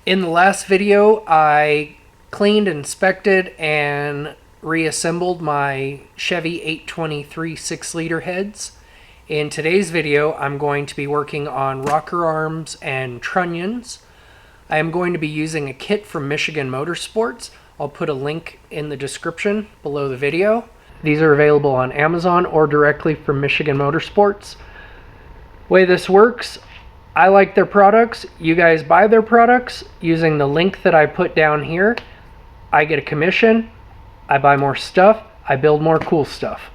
In the last video, I cleaned, inspected, and reassembled my Chevy 823 6-liter heads. In today's video, I'm going to be working on rocker arms and trunnions. I am going to be using a kit from Michigan Motorsports. I'll put a link in the description below the video. These are available on Amazon or directly from Michigan Motorsports. Way this works, I like their products. You guys buy their products using the link that I put down here. I get a commission. I buy more stuff. I build more cool stuff.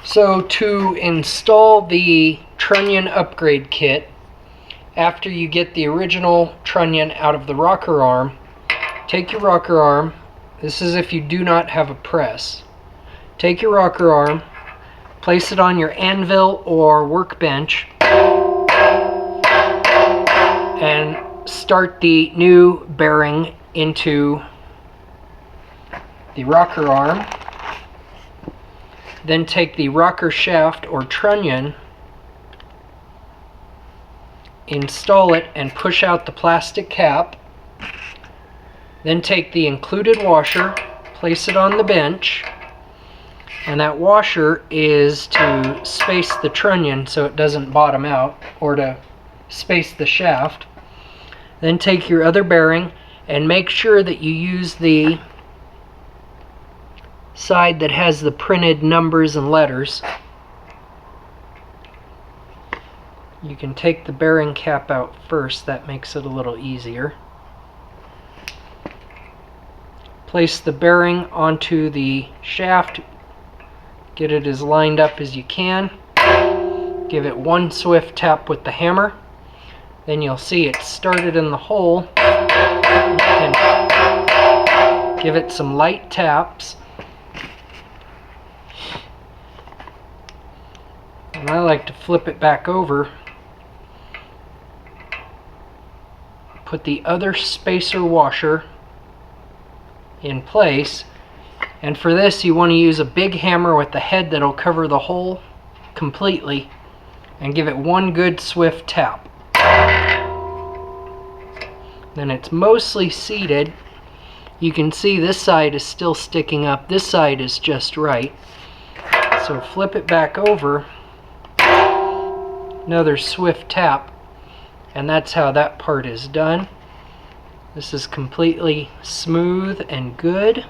So to install the trunnion upgrade kit, after you get the original trunnion out of the rocker arm, take your rocker arm. This is if you do not have a press. Take your rocker arm, place it on your anvil or workbench, and start the new bearing into the rocker arm. Then take the rocker shaft or trunnion, install it and push out the plastic cap. Then take the included washer, place it on the bench, and that washer is to space the trunnion so it doesn't bottom out, or to space the shaft. Then take your other bearing and make sure that you use the side that has the printed numbers and letters. You can take the bearing cap out first, that makes it a little easier. Place the bearing onto the shaft, get it as lined up as you can. Give it one swift tap with the hammer, then you'll see it started in the hole. You can give it some light taps. And I like to flip it back over, put the other spacer washer in place, and for this you want to use a big hammer with the head that'll cover the hole completely, and give it one good swift tap. Then it's mostly seated. You can see this side is still sticking up, this side is just right. So flip it back over, another swift tap, and that's how that part is done. This is completely smooth and good.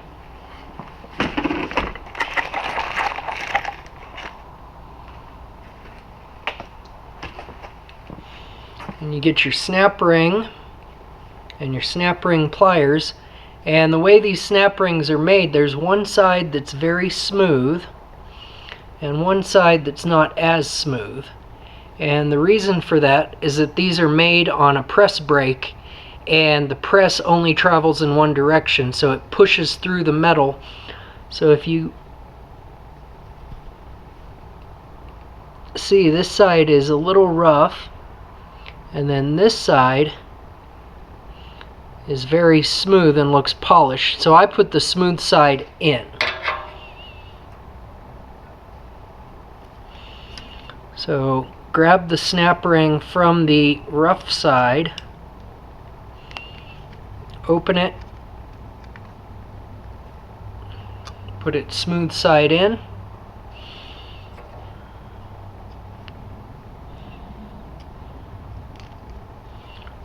And you get your snap ring and your snap ring pliers, and the way these snap rings are made, there's one side that's very smooth and one side that's not as smooth. And the reason for that is that these are made on a press brake, and the press only travels in one direction, so it pushes through the metal. So if you see, this side is a little rough, and then this side is very smooth and looks polished. So I put the smooth side in. So grab the snap ring from the rough side, open it, put it smooth side in,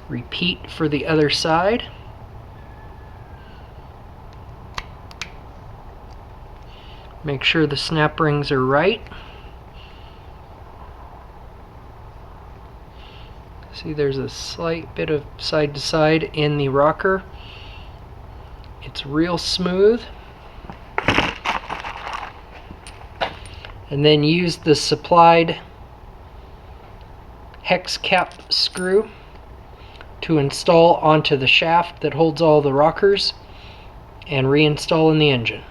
Repeat for the other side. Make sure the snap rings are right. See, there's a slight bit of side to side in the rocker. It's real smooth. And then use the supplied hex cap screw to install onto the shaft that holds all the rockers and reinstall in the engine.